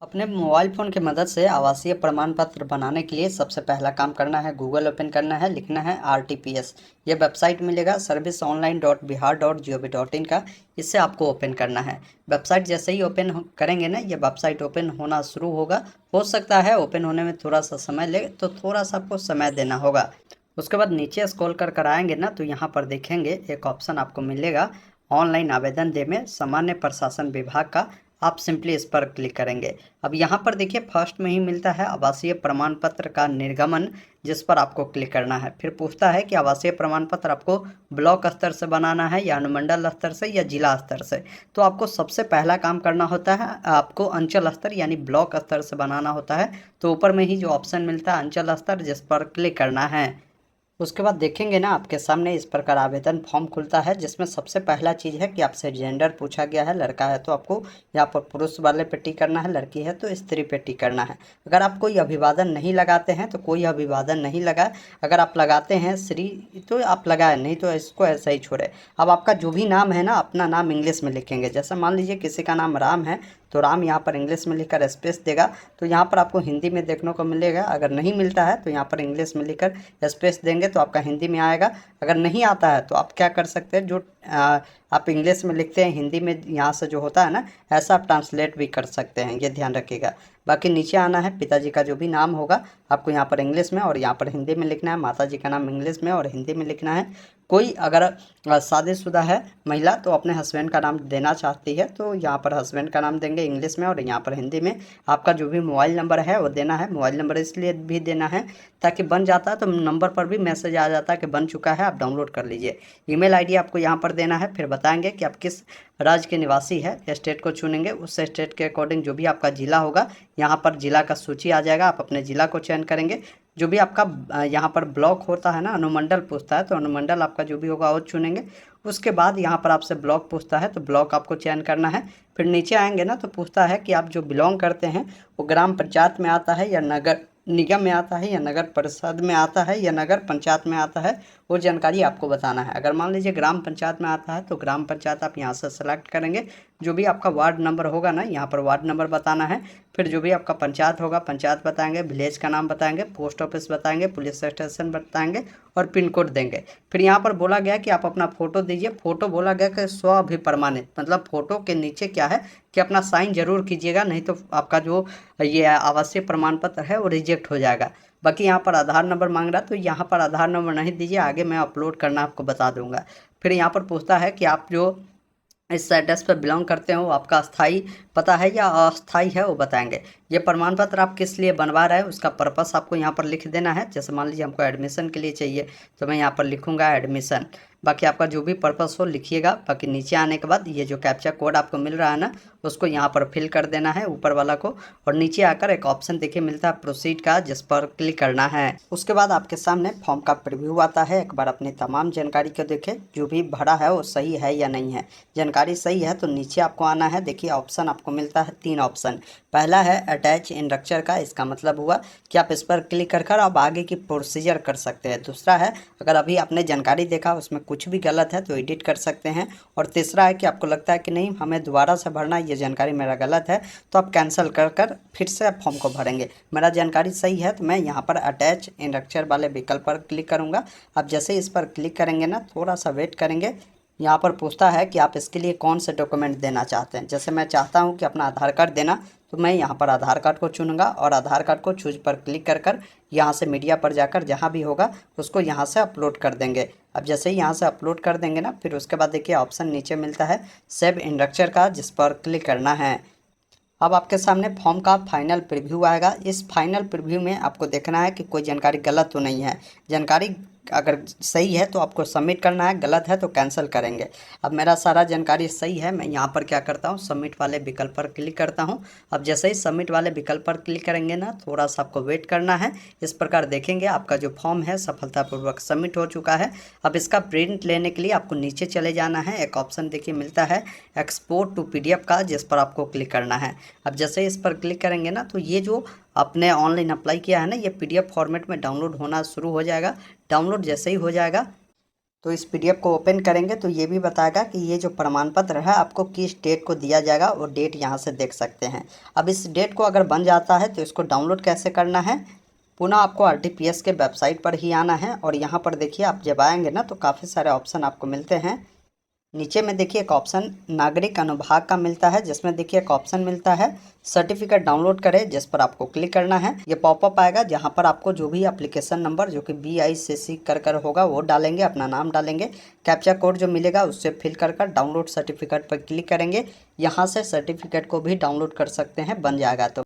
अपने mobile phone की मदद से आवासीय प्रमाण पत्र बनाने के लिए सबसे पहला काम करना है, गूगल ओपन करना है, लिखना है आरटीपीएस। ये वेबसाइट मिलेगा serviceonline.bihar.gov.in का। इससे आपको ओपन करना है। वेबसाइट जैसे ही करेंगे ना, ये वेबसाइट ओपन होना शुरू होगा। हो सकता है ओपन होने में थोड़ा सा समय ले, तो थोड़ा सा आपको समय देना होगा। उसके बाद नीचे स्क्रॉल कर आएंगे ना, तो यहाँ पर देखेंगे एक ऑप्शन आपको मिलेगा ऑनलाइन आवेदन दे में सामान्य प्रशासन विभाग का। आप सिंपली इस पर क्लिक करेंगे। अब यहाँ पर देखिए फर्स्ट में ही मिलता है आवासीय प्रमाण पत्र का निर्गमन, जिस पर आपको क्लिक करना है। फिर पूछता है कि आवासीय प्रमाण पत्र आपको ब्लॉक स्तर से बनाना है या अनुमंडल स्तर से या जिला स्तर से। तो आपको सबसे पहला काम करना होता है, आपको अंचल स्तर यानी ब्लॉक स्तर से बनाना होता है। तो ऊपर में ही जो ऑप्शन मिलता है अंचल स्तर, जिस पर क्लिक करना है। उसके बाद देखेंगे ना, आपके सामने इस प्रकार आवेदन फॉर्म खुलता है, जिसमें सबसे पहला चीज़ है कि आपसे जेंडर पूछा गया है। लड़का है तो आपको यहाँ पर पुरुष वाले पे टिक करना है, लड़की है तो स्त्री पे टिक करना है। अगर आप कोई अभिवादन नहीं लगाते हैं तो कोई अभिवादन नहीं लगाए। अगर आप लगाते हैं श्री तो आप लगाए, नहीं तो इसको ऐसा ही छोड़े। अब आपका जो भी नाम है ना, अपना नाम इंग्लिश में लिखेंगे। जैसे मान लीजिए किसी का नाम राम है, तो राम यहाँ पर इंग्लिश में लिखकर स्पेस देगा, तो यहाँ पर आपको हिंदी में देखने को मिलेगा। अगर नहीं मिलता है तो यहाँ पर इंग्लिश में लिखकर स्पेस देंगे तो आपका हिंदी में आएगा। अगर नहीं आता है तो आप क्या कर सकते हैं, जो आप इंग्लिश में लिखते हैं हिंदी में यहाँ से जो होता है ना, ऐसा आप ट्रांसलेट भी कर सकते हैं, ये ध्यान रखिएगा। बाकी नीचे आना है, पिताजी का जो भी नाम होगा आपको यहाँ पर इंग्लिश में और यहाँ पर हिंदी में लिखना है। माता जी का नाम इंग्लिश में और हिंदी में लिखना है। कोई अगर शादीशुदा है महिला, तो अपने हस्बैंड का नाम देना चाहती है तो यहाँ पर हस्बैंड का नाम देंगे इंग्लिश में और यहाँ पर हिंदी में। आपका जो भी मोबाइल नंबर है वो देना है। मोबाइल नंबर इसलिए भी देना है ताकि बन जाता है तो नंबर पर भी मैसेज आ जाता है कि बन चुका है, आप डाउनलोड कर लीजिए। ईमेल आईडी आपको यहाँ पर देना है। फिर बताएंगे कि आप किस राज्य के निवासी है, स्टेट को चुनेंगे। उस स्टेट के अकॉर्डिंग जो भी आपका ज़िला होगा, यहाँ पर ज़िला का सूची आ जाएगा, आप अपने ज़िला को चयन करेंगे। जो भी आपका यहाँ पर ब्लॉक होता है ना, अनुमंडल पूछता है तो अनुमंडल आपका जो भी होगा वो चुनेंगे। उसके बाद यहाँ पर आपसे ब्लॉक पूछता है तो ब्लॉक आपको चयन करना है। फिर नीचे आएंगे ना, तो पूछता है कि आप जो बिलोंग करते हैं वो ग्राम पंचायत में आता है या नगर निगम में आता है या नगर परिषद में आता है या नगर पंचायत में आता है, वो जानकारी आपको बताना है। अगर मान लीजिए ग्राम पंचायत में आता है तो ग्राम पंचायत आप यहाँ से सेलेक्ट करेंगे। जो भी आपका वार्ड नंबर होगा ना, यहाँ पर वार्ड नंबर बताना है। फिर जो भी आपका पंचायत होगा पंचायत बताएंगे, विलेज का नाम बताएंगे, पोस्ट ऑफिस बताएंगे, पुलिस स्टेशन बताएंगे और पिन कोड देंगे। फिर यहाँ पर बोला गया कि आप अपना फ़ोटो दीजिए। फ़ोटो बोला गया कि स्व अभिप्रमाणित, मतलब फ़ोटो के नीचे क्या है कि अपना साइन जरूर कीजिएगा, नहीं तो आपका जो ये आवासीय प्रमाण पत्र है वो रिजेक्ट हो जाएगा। बाकी यहाँ पर आधार नंबर मांग रहा है तो यहाँ पर आधार नंबर नहीं दीजिए, आगे मैं अपलोड करना आपको बता दूंगा। फिर यहाँ पर पूछता है कि आप जो इस एड्रेस पर बिलोंग करते हो आपका अस्थाई पता है या अस्थाई है, वो बताएंगे। ये प्रमाण पत्र आप किस लिए बनवा रहे हैं उसका पर्पस आपको यहाँ पर लिख देना है। जैसे मान लीजिए हमको एडमिशन के लिए चाहिए तो मैं यहाँ पर लिखूंगा एडमिशन। बाकी आपका जो भी पर्पस हो लिखिएगा। बाकी नीचे आने के बाद ये जो कैप्चा कोड आपको मिल रहा है ना, उसको यहाँ पर फिल कर देना है ऊपर वाला को। और नीचे आकर एक ऑप्शन देखिए मिलता है प्रोसीड का, जिस पर क्लिक करना है। उसके बाद आपके सामने फॉर्म का प्रीव्यू आता है। एक बार अपनी तमाम जानकारी को देखें, जो भी भरा है वो सही है या नहीं है। जानकारी सही है तो नीचे आपको आना है। देखिए ऑप्शन आपको मिलता है 3 ऑप्शन। पहला है अटैच इंस्ट्रक्चर का, इसका मतलब हुआ कि आप इस पर क्लिक कर आप आगे की प्रोसीजर कर सकते हैं। दूसरा है अगर अभी आपने जानकारी देखा उसमें कुछ भी गलत है तो एडिट कर सकते हैं। और तीसरा है कि आपको लगता है कि नहीं हमें दोबारा से भरना, ये जानकारी मेरा गलत है, तो आप कैंसिल कर फिर से आप फॉर्म को भरेंगे। मेरा जानकारी सही है तो मैं यहाँ पर अटैच इंस्ट्रक्चर वाले विकल्प पर क्लिक करूँगा। आप जैसे ही इस पर क्लिक करेंगे ना, थोड़ा सा वेट करेंगे। यहाँ पर पूछता है कि आप इसके लिए कौन से डॉक्यूमेंट देना चाहते हैं। जैसे मैं चाहता हूँ कि अपना आधार कार्ड देना, तो मैं यहाँ पर आधार कार्ड को चुनूंगा और आधार कार्ड को चूज पर क्लिक कर यहाँ से मीडिया पर जाकर जहाँ भी होगा उसको यहाँ से अपलोड कर देंगे। अब जैसे ही यहाँ से अपलोड कर देंगे ना, फिर उसके बाद देखिए ऑप्शन नीचे मिलता है सेव इंस्ट्रक्चर का, जिस पर क्लिक करना है। अब आपके सामने फॉर्म का फाइनल प्रीव्यू आएगा। इस फाइनल प्रीव्यू में आपको देखना है कि कोई जानकारी गलत तो नहीं है। जानकारी अगर सही है तो आपको सबमिट करना है, गलत है तो कैंसिल करेंगे। अब मेरा सारा जानकारी सही है, मैं यहाँ पर क्या करता हूँ सबमिट वाले विकल्प पर क्लिक करता हूँ। अब जैसे ही सबमिट वाले विकल्प पर क्लिक करेंगे ना, थोड़ा सा आपको वेट करना है। इस प्रकार देखेंगे आपका जो फॉर्म है सफलतापूर्वक सबमिट हो चुका है। अब इसका प्रिंट लेने के लिए आपको नीचे चले जाना है। एक ऑप्शन देखिए मिलता है एक्सपोर्ट टू पीडीएफ का, जिस पर आपको क्लिक करना है। अब जैसे इस पर क्लिक करेंगे ना, तो ये जो आपने ऑनलाइन अप्लाई किया है ना, ये पीडीएफ फॉर्मेट में डाउनलोड होना शुरू हो जाएगा। डाउनलोड जैसे ही हो जाएगा तो इस PDF को ओपन करेंगे तो ये भी बताएगा कि ये जो प्रमाण पत्र है आपको किस डेट को दिया जाएगा, वो डेट यहाँ से देख सकते हैं। अब इस डेट को अगर बन जाता है तो इसको डाउनलोड कैसे करना है, पुनः आपको RTPS के वेबसाइट पर ही आना है और यहाँ पर देखिए आप जब आएंगे ना तो काफ़ी सारे ऑप्शन आपको मिलते हैं। नीचे में देखिए एक ऑप्शन नागरिक अनुभाग का मिलता है, जिसमें देखिए एक ऑप्शन मिलता है सर्टिफिकेट डाउनलोड करें, जिस पर आपको क्लिक करना है। ये पॉपअप आएगा जहां पर आपको जो भी एप्लीकेशन नंबर जो कि BICC कर होगा वो डालेंगे, अपना नाम डालेंगे, कैप्चा कोड जो मिलेगा उससे फिल कर डाउनलोड सर्टिफिकेट पर क्लिक करेंगे। यहाँ से सर्टिफिकेट को भी डाउनलोड कर सकते हैं, बन जाएगा तो।